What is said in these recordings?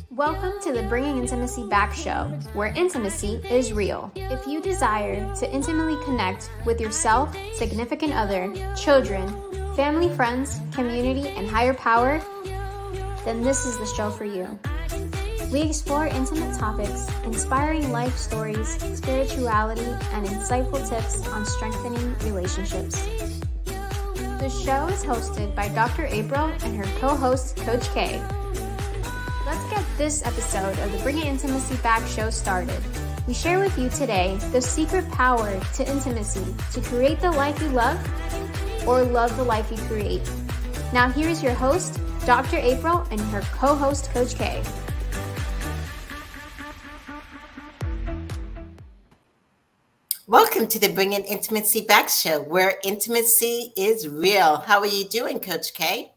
Welcome to the Bringing Intimacy Back show, where intimacy is real. If you desire to intimately connect with yourself, significant other, children, family, friends, community, and higher power, then this is the show for you. We explore intimate topics, inspiring life stories, spirituality, and insightful tips on strengthening relationships. The show is hosted by Dr. April and her co-host, Coach K. Let's get this episode of the Bringing Intimacy Back show started. We share with you today the secret power to intimacy to create the life you love or love the life you create. Now here's your host, Dr. April, and her co-host, Coach K. Welcome to the Bringing Intimacy Back show, where intimacy is real. How are you doing, Coach K?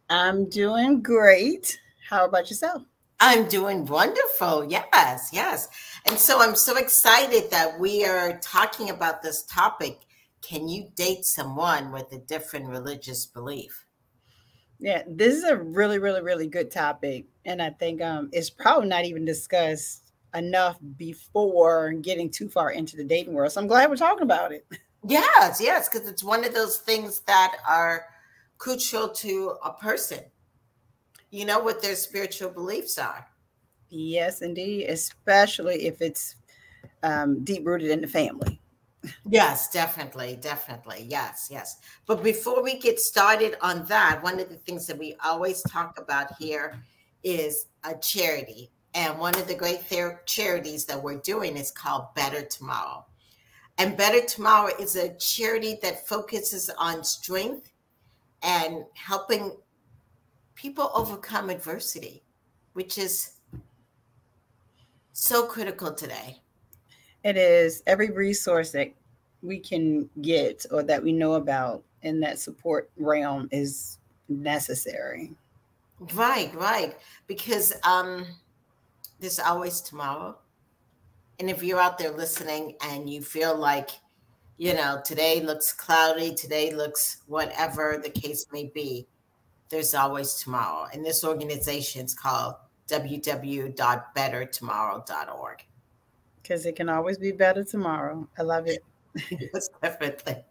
I'm doing great. How about yourself? I'm doing wonderful. Yes. And so I'm so excited that we are talking about this topic. Can you date someone with a different religious belief? Yeah, this is a really, really, really good topic. And I think it's probably not even discussed enough before getting too far into the dating world. So I'm glad we're talking about it. Yes, because it's one of those things that are crucial to a person. You know what their spiritual beliefs are. Yes, indeed, especially if it's deep-rooted in the family. Yes, definitely. Yes. But before we get started on that, one of the things that we always talk about here is a charity. And one of the great charities that we're doing is called Better Tomorrow. And Better Tomorrow is a charity that focuses on strength and helping people overcome adversity, which is so critical today. It is. Every resource that we can get or that we know about in that support realm is necessary. Right. Because there's always tomorrow. And if you're out there listening and you feel like, today looks cloudy, today looks whatever the case may be, there's always tomorrow. And this organization is called www.bettertomorrow.org. Because it can always be better tomorrow. I love it. Yes, definitely.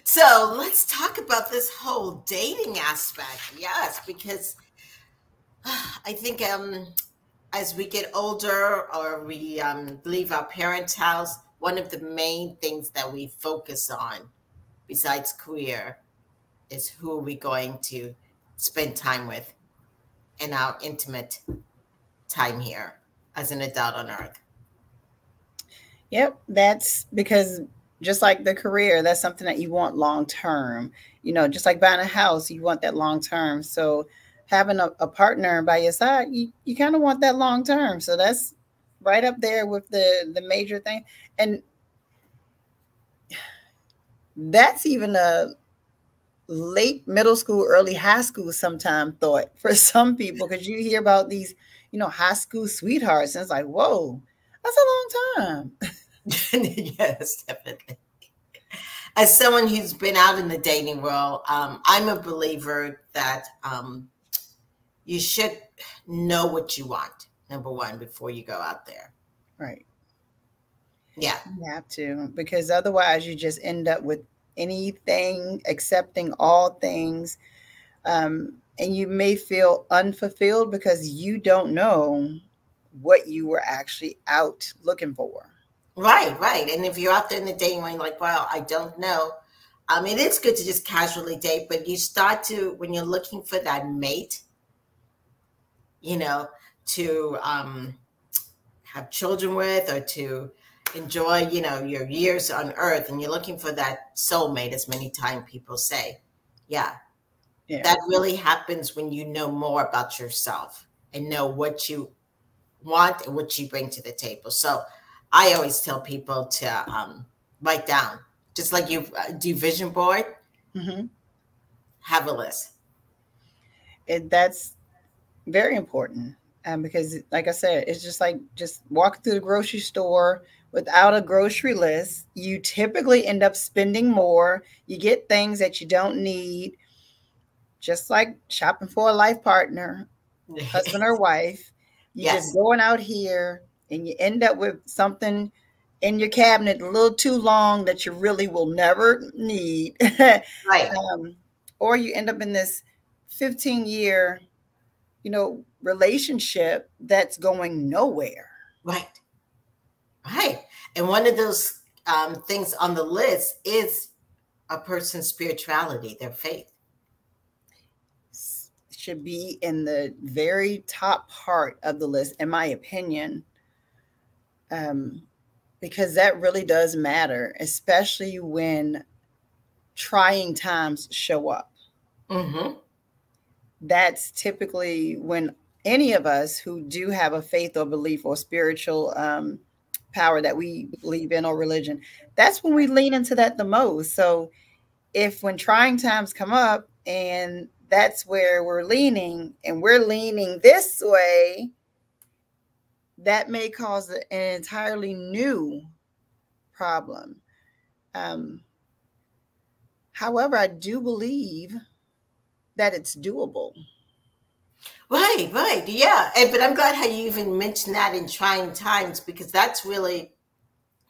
So let's talk about this whole dating aspect. Yes, because I think as we get older or we leave our parents' house, one of the main things that we focus on besides career is who are we going to spend time with in our intimate time here as an adult on earth. Yep, that's because just like the career, that's something that you want long term. Just like buying a house, you want that long term. So having a partner by your side, you kind of want that long term. So that's right up there with the major thing. And that's even a late middle school, early high school sometime thought for some people, because you hear about these, high school sweethearts, and it's like, whoa, that's a long time. Yes, definitely. As someone who's been out in the dating world, I'm a believer that you should know what you want, number one, before you go out there. Right. Yeah. You have to, because otherwise you just end up with anything, accepting all things. And you may feel unfulfilled because you don't know what you were actually out looking for. Right. And if you're out there in the dating world, like, well, I don't know. It's good to just casually date, but you start to, when you're looking for that mate, to have children with or to enjoy, your years on earth, and you're looking for that soulmate, as many times people say. Yeah. That really happens when you know more about yourself and know what you want and what you bring to the table. So I always tell people to write down, just like you do vision board, have a list. That's very important. Because like I said, it's just like just walking through the grocery store without a grocery list. You typically end up spending more. You get things that you don't need. Just like shopping for a life partner. husband or wife. You Yes. just going out here and you end up with something in your cabinet a little too long that you really will never need. Right. Or you end up in this 15-year, relationship that's going nowhere. Right. Right. And one of those things on the list is a person's spirituality, their faith. Should be in the very top part of the list, in my opinion, because that really does matter, especially when trying times show up. Mm-hmm. That's typically when any of us who do have a faith or belief or spiritual power that we believe in, or religion, that's when we lean into that the most. So if when trying times come up and that's where we're leaning and we're leaning this way, that may cause an entirely new problem. However, I do believe that it's doable. Right, right. Yeah. But I'm glad how you even mentioned that in trying times, because that's really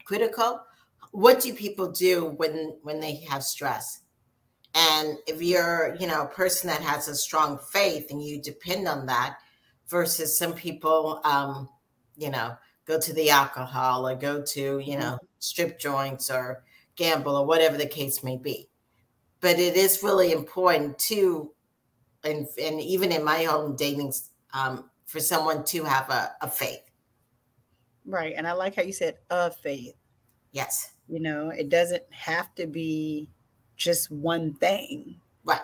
critical. What do people do when they have stress? And if you're, a person that has a strong faith and you depend on that, versus some people, go to the alcohol or go to, strip joints or gamble or whatever the case may be. But it is really important to, and even in my own dating, for someone to have a faith. Right. And I like how you said of faith. Yes. It doesn't have to be just one thing. Right.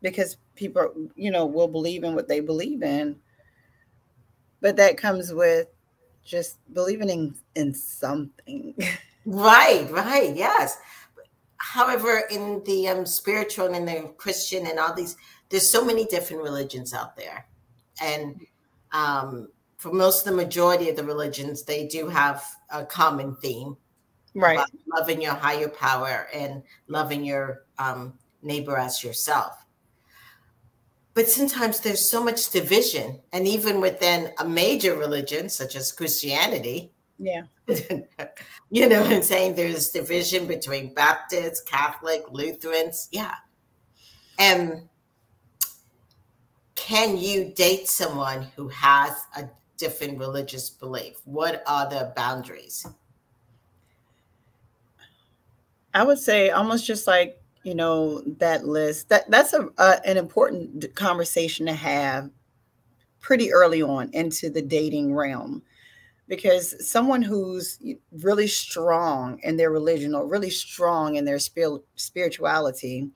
Because people, will believe in what they believe in. But that comes with just believing in something. Right, right. Yes. However, in the spiritual and in the Christian and all these, there's so many different religions out there. And for most of the majority of the religions, they do have a common theme. Right. About loving your higher power and loving your neighbor as yourself. But sometimes there's so much division. And even within a major religion, such as Christianity, yeah. You know what I'm saying? There's division between Baptists, Catholic, Lutherans. Yeah. And can you date someone who has a different religious belief? What are the boundaries? I would say almost just like, that list, that's an important conversation to have pretty early on into the dating realm. Because someone who's really strong in their religion or really strong in their spirituality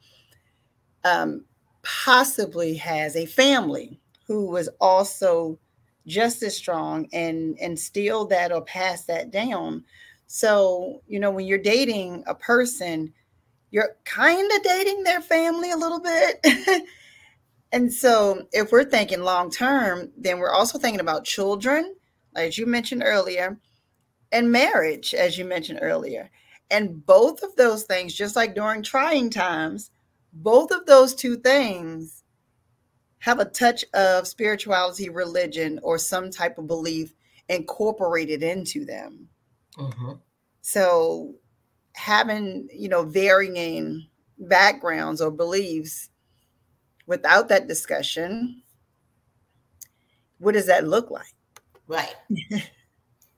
possibly has a family who was also just as strong and instill that or pass that down. So, when you're dating a person, you're kind of dating their family a little bit. And so if we're thinking long term, then we're also thinking about children, as you mentioned earlier, and marriage, as you mentioned earlier. And both of those things, just like during trying times, both of those two things have a touch of spirituality, religion, or some type of belief incorporated into them. Mm-hmm. So having, varying backgrounds or beliefs without that discussion, what does that look like? Right.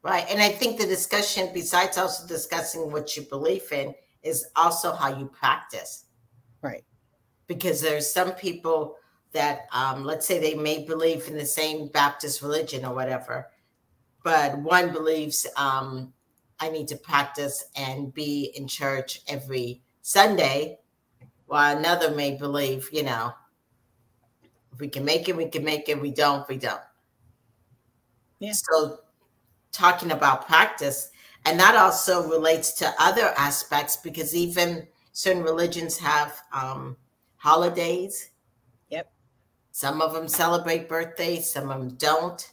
Right. And I think the discussion, besides also discussing what you believe in, is also how you practice. Right. Because there's some people that, let's say they may believe in the same Baptist religion or whatever, but one believes I need to practice and be in church every Sunday, while another may believe, if we can make it, we can make it. We don't, we don't. Yeah. So talking about practice, and that also relates to other aspects, because even certain religions have holidays. Yep. Some of them celebrate birthdays, some of them don't.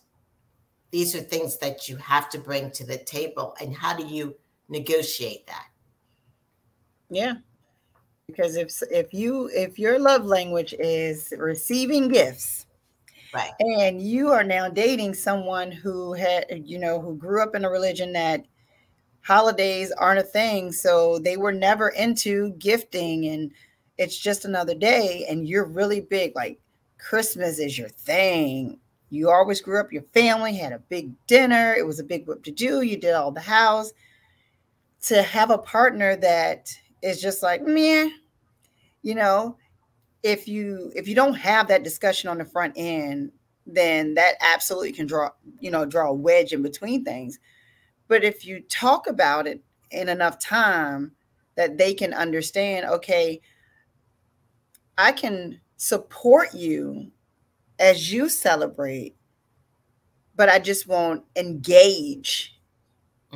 These are things that you have to bring to the table. And how do you negotiate that? Yeah. Because if your love language is receiving gifts, Right. And you are now dating someone who had, who grew up in a religion that holidays aren't a thing. So they were never into gifting, and it's just another day. And you're really big, like Christmas is your thing. You always grew up, your family had a big dinner. It was a big whip to do. You did all the house. To have a partner that is just like, meh, you know, if you don't have that discussion on the front end, then that absolutely can draw a wedge in between things. But if you talk about it in enough time that they can understand, okay, I can support you as you celebrate, but I just won't engage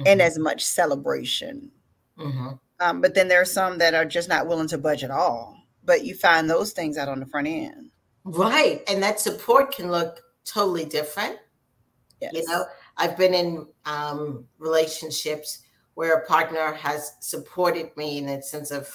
in as much celebration. But then there are some that are just not willing to budge at all. But you find those things out on the front end. Right. And that support can look totally different. Yes. You know, I've been in relationships where a partner has supported me in the sense of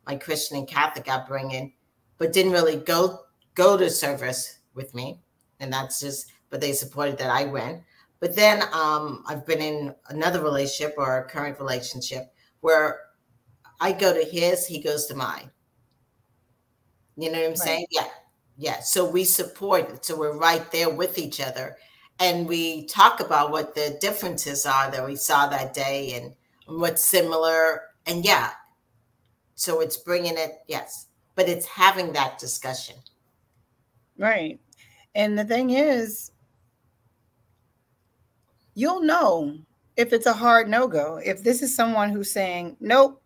my Christian and Catholic upbringing, but didn't really go to service with me. And that's just, but they supported that I went. But then I've been in another relationship or a current relationship where I go to his, he goes to mine. You know what I'm saying? Yeah. Yeah. So we support it. So we're right there with each other. And we talk about what the differences are that we saw that day and what's similar. And yeah. So it's bringing it, yes. But it's having that discussion. Right. And the thing is, you'll know if it's a hard no-go. If this is someone who's saying, nope,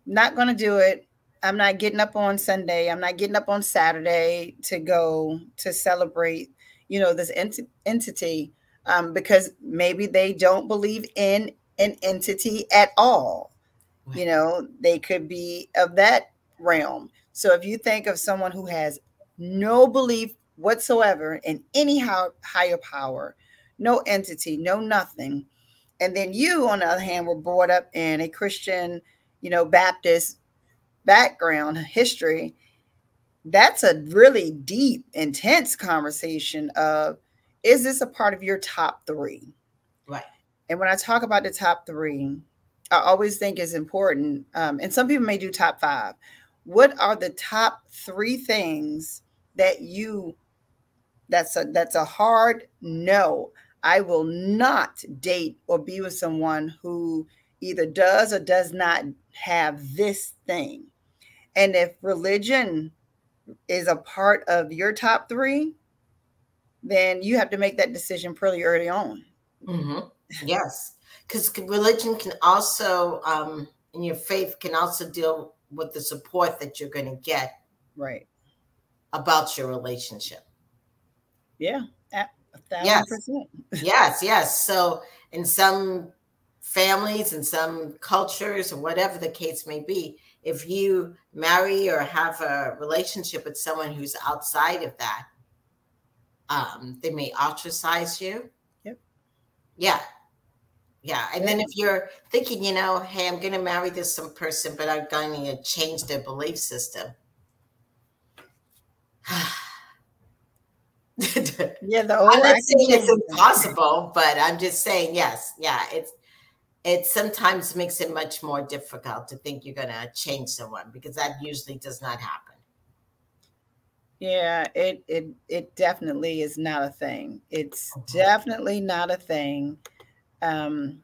not going to do it. I'm not getting up on Sunday. I'm not getting up on Saturday to go to celebrate, this entity, because maybe they don't believe in an entity at all. Right. They could be of that realm. So if you think of someone who has no belief whatsoever in any higher power, no entity, no nothing, and then you, on the other hand, were brought up in a Christian, Baptist background history, that's a really deep, intense conversation of, is this a part of your top three? Right. And when I talk about the top three, I always think it's important. And some people may do top five. What are the top three things that that's a hard no? I will not date or be with someone who either does or does not have this thing. And if religion is a part of your top three, then you have to make that decision pretty early on. Yes. Because religion can also, and your faith can also deal with the support that you're going to get. Right. About your relationship. Yeah. 1,000%. Yes. Yes. So in some families and some cultures or whatever the case may be, if you marry or have a relationship with someone who's outside of that, they may ostracize you. Yep. Yeah. Yeah. And then if you're thinking, hey, I'm going to marry this person, but I'm going to change their belief system. Yeah, I'm not saying it's impossible, but I'm just saying, yes. Yeah. It sometimes makes it much more difficult to think you're going to change someone, because that usually does not happen. Yeah, it definitely is not a thing. It's definitely not a thing. And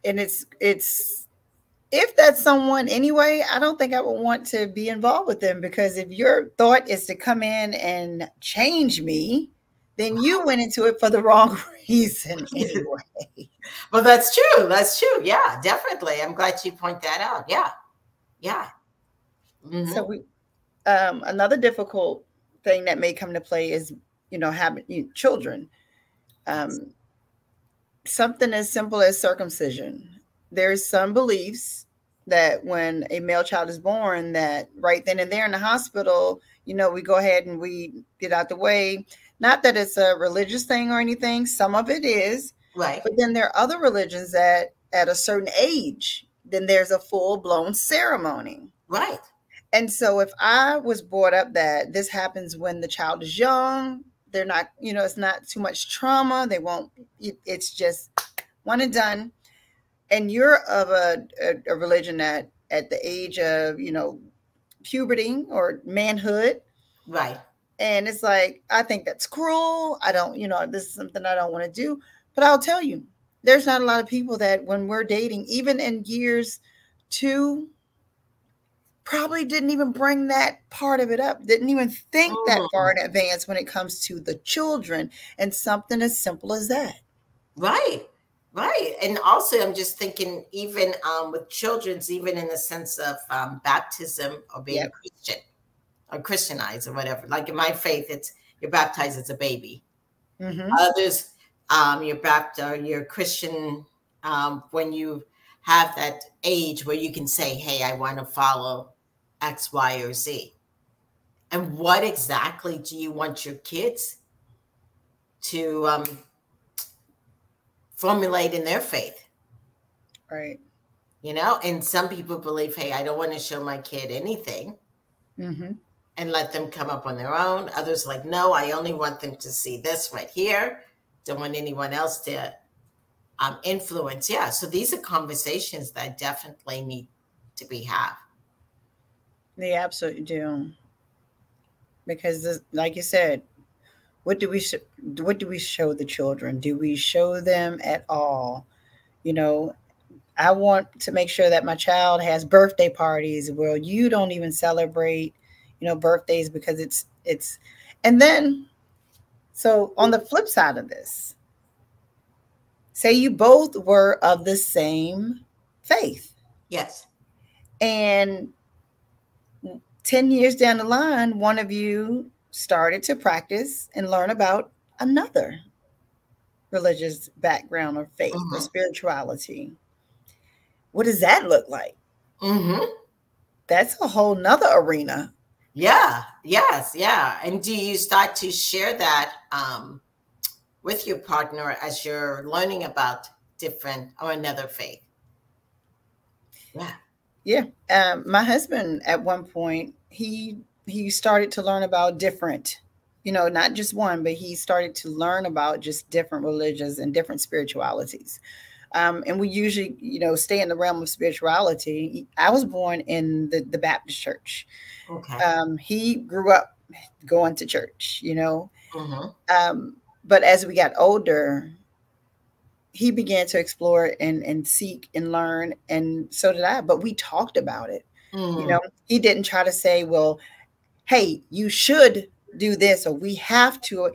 it's if that's someone anyway, I don't think I would want to be involved with them, because if your thought is to come in and change me, then you went into it for the wrong reason anyway. Well, that's true. That's true. Yeah, definitely. I'm glad you point that out. Yeah. Yeah. So another difficult thing that may come to play is, having children. Something as simple as circumcision. There's some beliefs that when a male child is born, that right then and there in the hospital, we go ahead and we get out the way. Not that it's a religious thing or anything. Some of it is. Right. But then there are other religions that at a certain age, then there's a full-blown ceremony. Right. And so if I was brought up that this happens when the child is young, they're not, it's not too much trauma. They won't, it's just one and done. And you're of a religion that at the age of, puberty or manhood. Right. And it's like, I think that's cruel. I don't, this is something I don't want to do. But I'll tell you, there's not a lot of people that when we're dating, even in years 2, probably didn't even bring that part of it up, didn't even think that far in advance when it comes to the children and something as simple as that. Right. Right. And also, I'm just thinking, even with children's, even in the sense of baptism or being Christian or Christianized or whatever. Like in my faith, it's you're baptized as a baby. Others, you're Christian when you have that age where you can say, hey, I want to follow X, Y, or Z. And what exactly do you want your kids to formulate in their faith? Right. And some people believe, hey, I don't want to show my kid anything and let them come up on their own. Others like, no, I only want them to see this right here. Don't want anyone else to influence. Yeah. So these are conversations that definitely need to be had. They absolutely do. Because like you said, what do we show the children? Do we show them at all? I want to make sure that my child has birthday parties where you don't even celebrate, birthdays because it's, and then, so on the flip side of this, say you both were of the same faith. Yes. And 10 years down the line, one of you started to practice and learn about another religious background or faith or spirituality. What does that look like? That's a whole nother arena. Yeah. Yes. Yeah. And do you start to share that with your partner as you're learning about different or another faith? Yeah. Yeah. My husband at one point, he started to learn about different, not just one, but he started to learn about just different religions and different spiritualities. And we usually, stay in the realm of spirituality. I was born in the Baptist church. Okay. He grew up going to church, but as we got older, he began to explore and seek and learn. And so did I, but we talked about it. He didn't try to say, well, hey, you should do this, or we have to.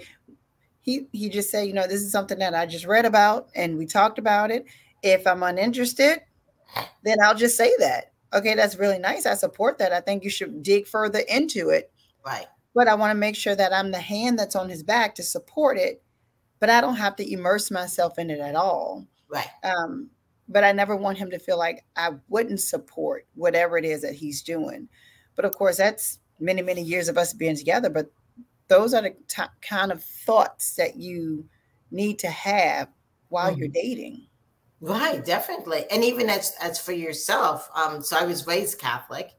He just said, this is something that I just read about and we talked about it. If I'm uninterested, then I'll just say that. Okay, that's really nice. I support that. I think you should dig further into it. Right. But I want to make sure that I'm the hand that's on his back to support it, but I don't have to immerse myself in it at all. Right. But I never want him to feel like I wouldn't support whatever it is that he's doing. But of course, that's many, many years of us being together. But those are the kind of thoughts that you need to have while you're dating. Right, definitely. And even as for yourself, so I was raised Catholic,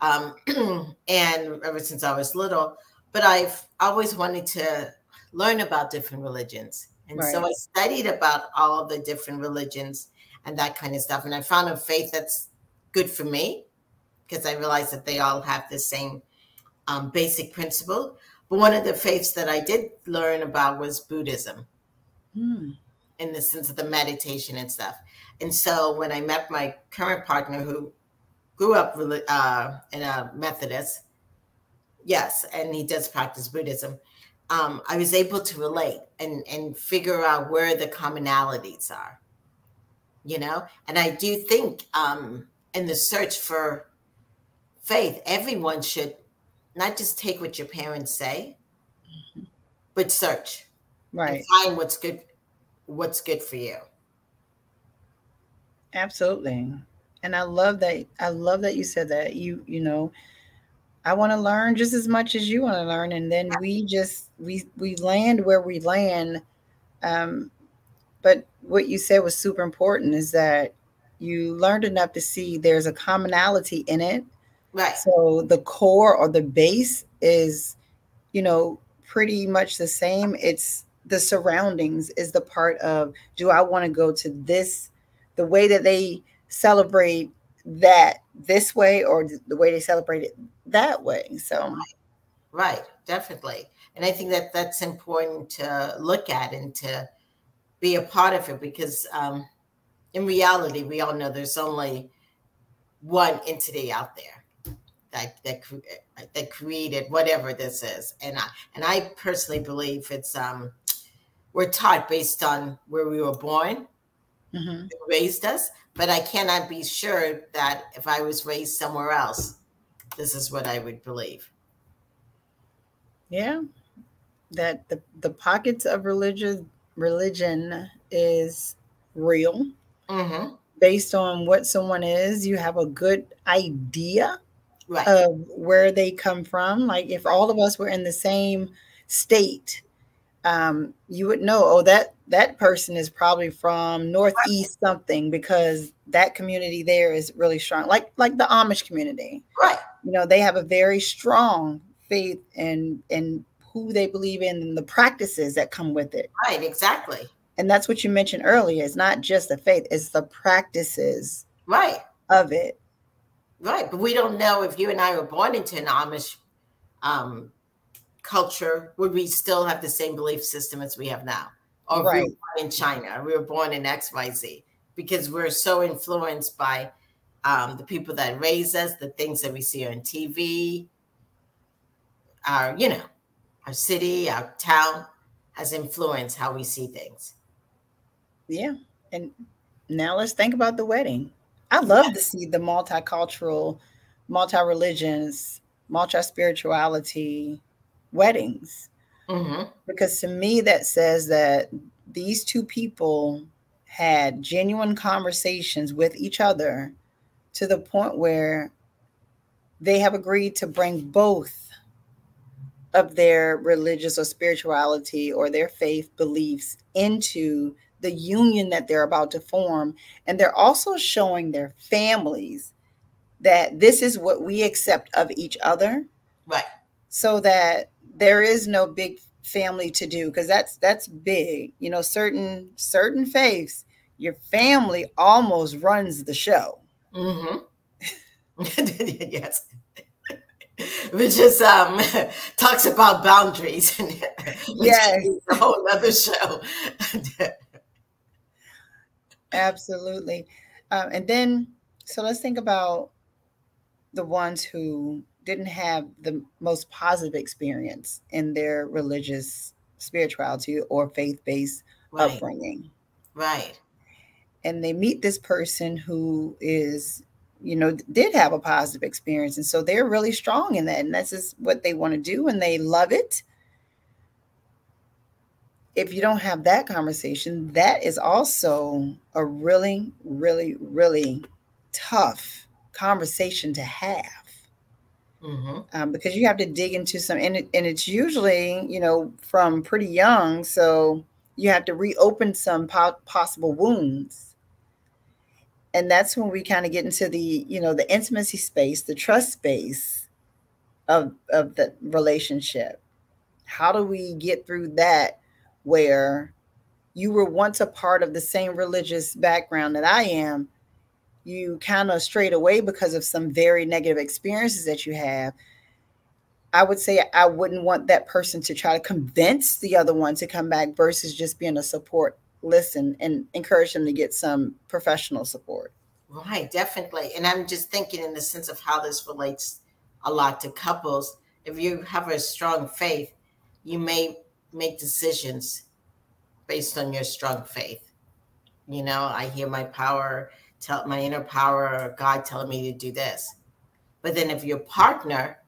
and ever since I was little, but I've always wanted to learn about different religions. And so I studied about all of the different religions and that kind of stuff. And I found a faith that's good for me because I realized that they all have the same basic principle. But one of the faiths that I did learn about was Buddhism, in the sense of the meditation and stuff. And so when I met my current partner, who grew up in a Methodist, yes, and he does practice Buddhism, I was able to relate and figure out where the commonalities are, And I do think in the search for faith, everyone should not just take what your parents say, but search, and find what's good for you. Absolutely. And I love that. I love that you said that. I want to learn just as much as you want to learn, and then we land where we land. But what you said was super important, is that you learned enough to see there's a commonality in it, Right. So the core or the base is, pretty much the same. It's the surroundings is the part of, do I want to go to this, the way that they celebrate that this way, or the way they celebrate it that way. So Right. Definitely. And I think that that's important to look at and to be a part of it, because in reality, we all know there's only one entity out there that created whatever this is, and I personally believe it's we're taught based on where we were born, mhm. raised us, but I cannot be sure that if I was raised somewhere else, this is what I would believe. Yeah, that the pockets of religion is real. Mm-hmm. Based on what someone is, you have a good idea Right. of where they come from. Like if all of us were in the same state, you would know, oh, that person is probably from Northeast something, because that community there is really strong. Like the Amish community, Right. they have a very strong faith in who they believe in and the practices that come with it. Right. Exactly. And that's what you mentioned earlier. It's not just the faith; it's the practices Right. of it. Right. But we don't know if you and I were born into an Amish um, culture, would we still have the same belief system as we have now? Or if we were Right. born in China, or we were born in XYZ, because we're so influenced by the people that raise us, the things that we see on TV, our, our city, our town has influenced how we see things. Yeah. And now let's think about the wedding. I love to see the multicultural, multi-religions, multi-spirituality weddings, Mm-hmm. because to me that says that these two people had genuine conversations with each other to the point where they have agreed to bring both of their religious or spirituality or their faith beliefs into the union that they're about to form. And they're also showing their families that this is what we accept of each other, Right. so that there is no big family to do, because that's big. Certain faiths, your family almost runs the show. Mm-hmm. Yes. Which is talks about boundaries, which Yes. is a whole other show. Absolutely. And then, so let's think about the ones who didn't have the most positive experience in their religious spirituality or faith-based Right. upbringing. Right. And they meet this person who is, did have a positive experience. And so they're really strong in that. And that's just what they want to do. And they love it. If you don't have that conversation, that is also a really, really, really tough conversation to have. Mm-hmm. Because you have to dig into some, and it's usually, from pretty young. So you have to reopen some possible wounds. And that's when we kind of get into the intimacy space, the trust space of the relationship. How do we get through that, where you were once a part of the same religious background that I am, you kind of strayed away because of some very negative experiences that you have. I would say I wouldn't want that person to try to convince the other one to come back, versus just being a support, listen, and encourage them to get some professional support. Right, definitely. And I'm just thinking in the sense of how this relates a lot to couples. If you have a strong faith, you may make decisions based on your strong faith. I hear my inner power or God telling me to do this. But then if your partner,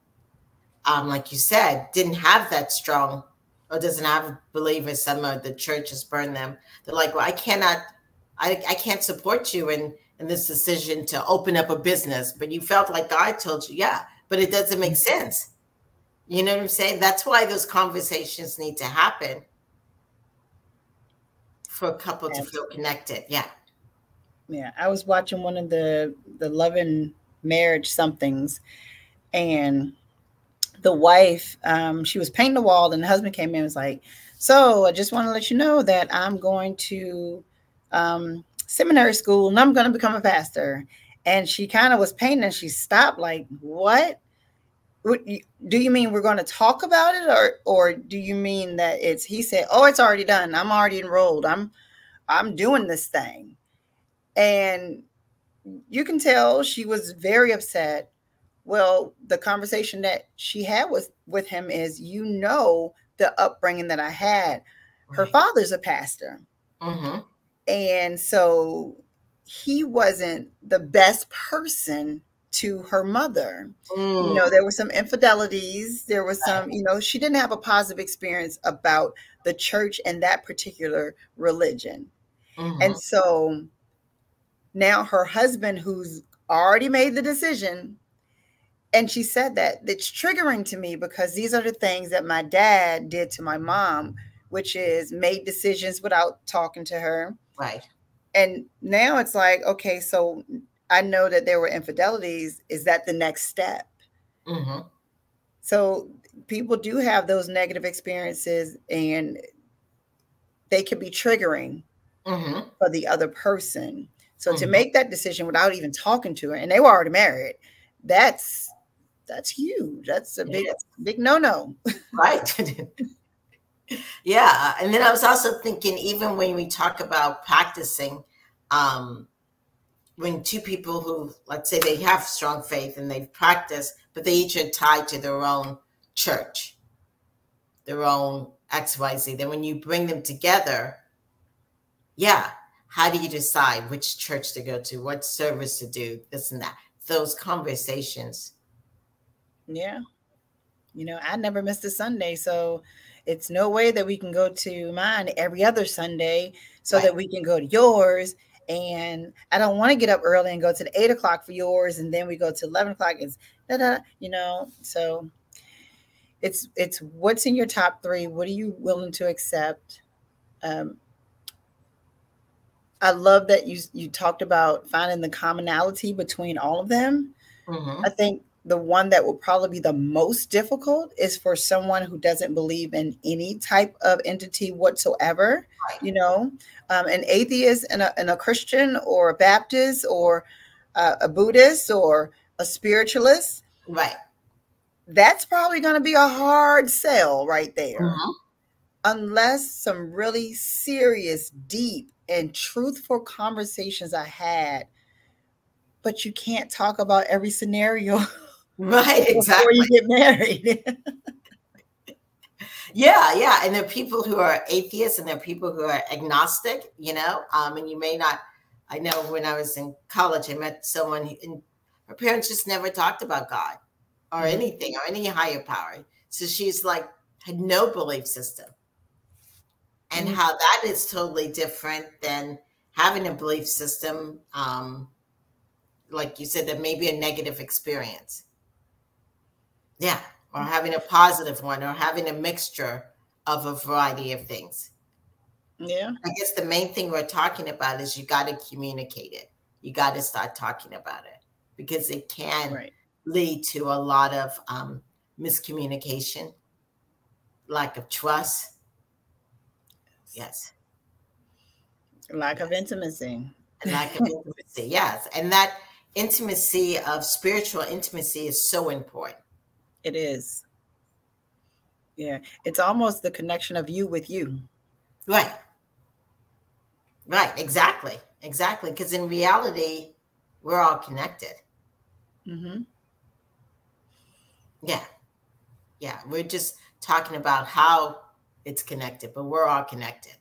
like you said, didn't have that strong, or doesn't have believers, some of the churches burn them, they're like, well, I can't support you in this decision to open up a business, but you felt like God told you, yeah, but it doesn't make sense. You know what I'm saying? That's why those conversations need to happen for a couple to feel connected. Yeah. Yeah. I was watching one of the Love and Marriage somethings, And the wife, she was painting the wall, and the husband came in and was like, so I just want to let you know that I'm going to seminary school and I'm going to become a pastor. And she kind of was painting and she stopped like, what? Do you mean we're going to talk about it, or do you mean that it's, he said, oh, it's already done. I'm already enrolled. I'm doing this thing. And you can tell she was very upset. Well, the conversation that she had with him is, the upbringing that I had. Her father's a pastor. Mm-hmm. And so he wasn't the best person to her mother. There were some infidelities. There was some, she didn't have a positive experience about the church and that particular religion. Mm-hmm. And so now her husband, who's already made the decision, and she said that it's triggering to me because these are the things that my dad did to my mom, which is made decisions without talking to her. Right. And now it's like, okay, so I know that there were infidelities. Is that the next step? Mm-hmm. So people do have those negative experiences, and they can be triggering for the other person. So to make that decision without even talking to her, and they were already married, that's huge. That's a big no-no. Right. Yeah. And then I was also thinking, even when we talk about practicing, when two people who, let's say they have strong faith and they've practiced, but they each are tied to their own church, their own XYZ, then when you bring them together, how do you decide which church to go to, what service to do, this and that? Those conversations. Yeah. I never missed a Sunday, so it's no way that we can go to mine every other Sunday so that we can go to yours. And I don't want to get up early and go to the 8 o'clock for yours, and then we go to 11 o'clock. It's So it's what's in your top 3. What are you willing to accept? I love that you talked about finding the commonality between all of them. Mm-hmm. I think the one that will probably be the most difficult is for someone who doesn't believe in any type of entity whatsoever. An atheist and a Christian or a Baptist or a Buddhist or a spiritualist. Right. That's probably going to be a hard sell right there. Mm-hmm. Unless some really serious, deep, and truthful conversations I had. But you can't talk about every scenario. Right, exactly. Before you get married. Yeah. And there are people who are atheists and there are people who are agnostic, and you may not. I know when I was in college, I met someone, and her parents just never talked about God or anything or any higher power. So she's like, had no belief system. And how that is totally different than having a belief system, like you said, that may be a negative experience. Yeah. Or having a positive one, or having a mixture of a variety of things. Yeah. I guess the main thing we're talking about is you got to communicate it. You got to start talking about it, because it can lead to a lot of miscommunication, lack of trust. Yes. Lack of intimacy. Lack of intimacy, yes. And that intimacy of spiritual intimacy is so important. It is. Yeah. It's almost the connection of you with you. Right. Right. Exactly. Exactly. Because in reality, we're all connected. Mm-hmm. Yeah. Yeah. We're just talking about how it's connected, but we're all connected.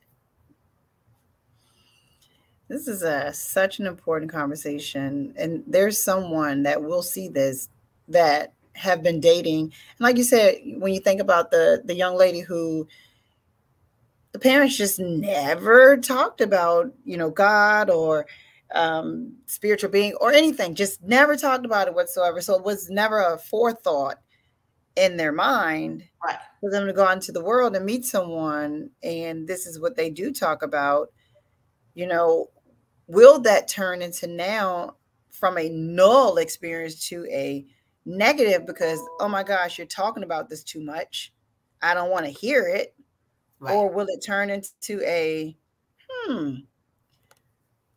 This is such an important conversation. And there's someone that will see this that have been dating. And like you said, when you think about the young lady who the parents just never talked about, God or spiritual being or anything, just never talked about it whatsoever. So it was never a forethought in their mind for them to go out into the world and meet someone. And this is what they do talk about. Will that turn into now from a null experience to a negative because, oh my gosh, you're talking about this too much, I don't want to hear it? Right. Or will it turn into a,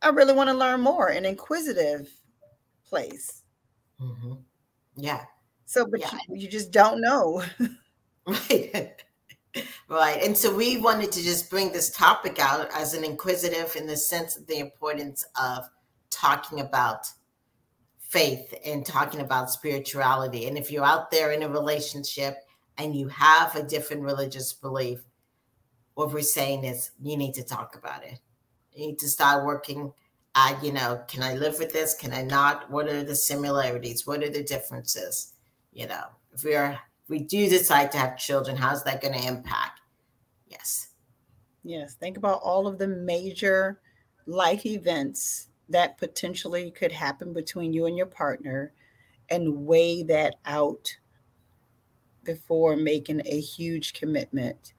I really want to learn more, an inquisitive place? Mm-hmm. Yeah. So, but Yeah. you just don't know. Right. Right. And so we wanted to just bring this topic out as an inquisitive in the sense of the importance of talking about faith and talking about spirituality. And if you're out there in a relationship and you have a different religious belief, what we're saying is you need to talk about it. You need to start working at, can I live with this? Can I not? What are the similarities? What are the differences? If we do decide to have children, how's that going to impact? Yes. Yes. Think about all of the major life events that potentially could happen between you and your partner and weigh that out before making a huge commitment.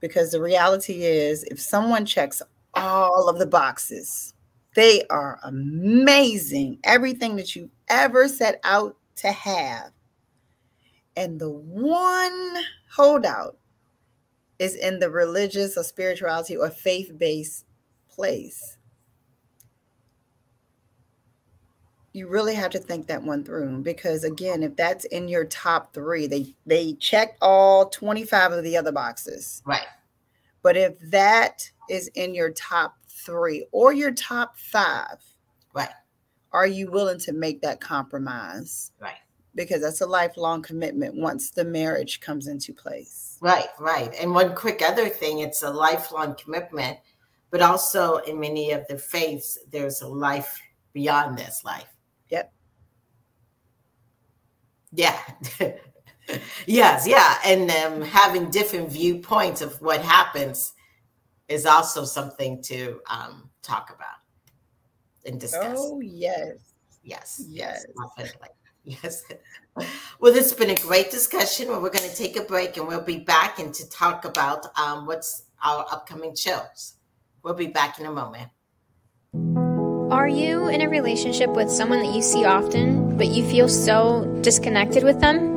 Because the reality is, if someone checks all of the boxes, they are amazing, everything that you've ever set out to have. And the one holdout is in the religious or spirituality or faith-based place. You really have to think that one through, because again, if that's in your top 3, they check all 25 of the other boxes. Right. But if that is in your top 3 or your top 5, right, are you willing to make that compromise? Right. Because that's a lifelong commitment once the marriage comes into place. Right, right. And one quick other thing, it's a lifelong commitment, but also in many of the faiths, there's a life beyond this life. Yep. Yeah. Yes, yeah. And having different viewpoints of what happens is also something to talk about and discuss. Oh, yes. Yes. Yes. Definitely. Yes. Well, this has been a great discussion. We're going to take a break and we'll be back and to talk about what's our upcoming shows. We'll be back in a moment. Are you in a relationship with someone that you see often, but you feel so disconnected with them?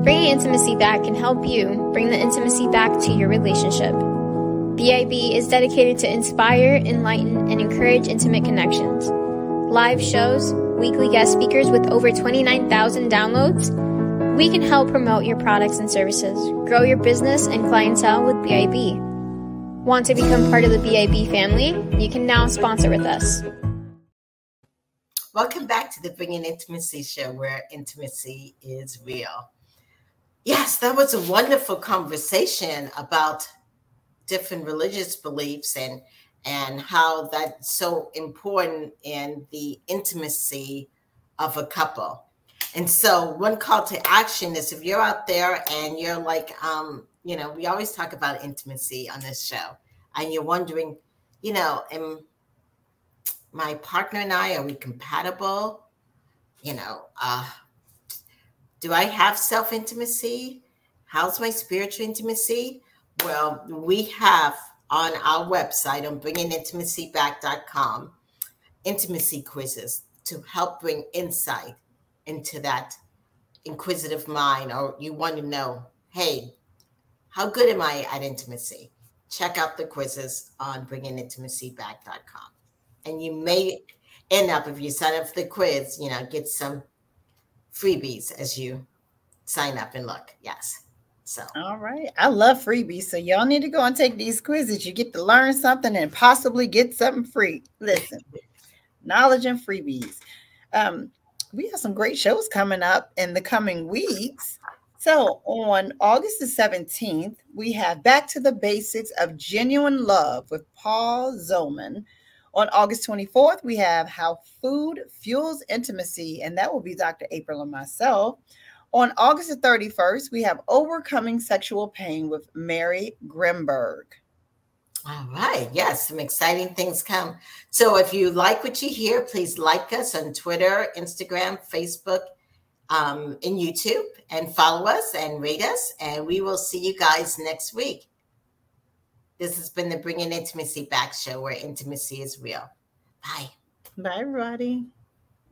Bringing intimacy back can help you bring the intimacy back to your relationship. BIB is dedicated to inspire, enlighten, and encourage intimate connections. Live shows, weekly guest speakers with over 29,000 downloads. We can help promote your products and services, grow your business and clientele with BIB. Want to become part of the BIB family? You can now sponsor with us. Welcome back to the Bringing Intimacy show, where intimacy is real. Yes, that was a wonderful conversation about different religious beliefs and how that's so important in the intimacy of a couple. And so one call to action is, if you're out there and you're like, we always talk about intimacy on this show, and you're wondering, am my partner and I, are we compatible? Do I have self-intimacy? How's my spiritual intimacy? Well, we have on our website on bringingintimacyback.com intimacy quizzes to help bring insight into that inquisitive mind, or you want to know, hey, how good am I at intimacy? Check out the quizzes on bringingintimacyback.com. And you may end up, if you sign up for the quiz, get some freebies as you sign up and look. Yes. So. All right. I love freebies. So y'all need to go and take these quizzes. You get to learn something and possibly get something free. Listen, knowledge and freebies. We have some great shows coming up in the coming weeks. So on August the 17th, we have Back to the Basics of Genuine Love with Paul Zolman. On August 24th, we have How Food Fuels Intimacy, and that will be Dr. April and myself. On August the 31st, we have Overcoming Sexual Pain with Mary Grimberg. All right. Yes, some exciting things come. So if you like what you hear, please like us on Twitter, Instagram, Facebook, and YouTube, and follow us and rate us. And we will see you guys next week. This has been the Bringing Intimacy Back show, where intimacy is real. Bye. Bye, everybody.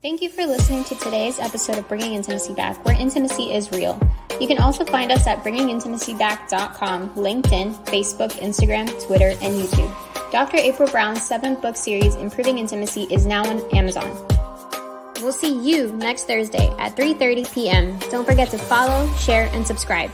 Thank you for listening to today's episode of Bringing Intimacy Back, where intimacy is real. You can also find us at bringingintimacyback.com, LinkedIn, Facebook, Instagram, Twitter, and YouTube. Dr. April Brown's 7-book series, Improving Intimacy, is now on Amazon. We'll see you next Thursday at 3:30 p.m. Don't forget to follow, share, and subscribe.